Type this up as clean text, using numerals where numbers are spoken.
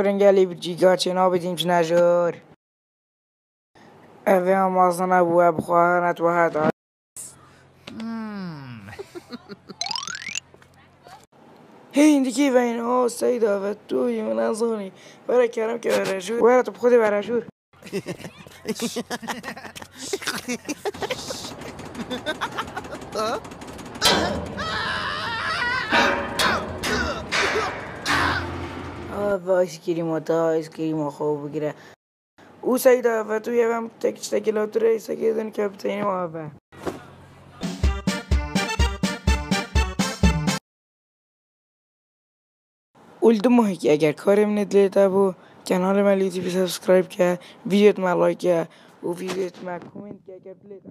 engelli bir giga چنا بدیم نجار اوه مازن ابو بخواهنت و هد هندگی و اینها سیدا و توی من ازانی برای کردم که برشور برای تو خودی برشور آیس کریم خوب بگیره او سیدا و توی هم تکلات رئیسه که دن کپتین ما اولدم که اگر کارم ندلیده بو کانال من یوتیوب سابسکرایب که ویدیوت من لایک که و ویدیوت من کامنت که اگر دلیده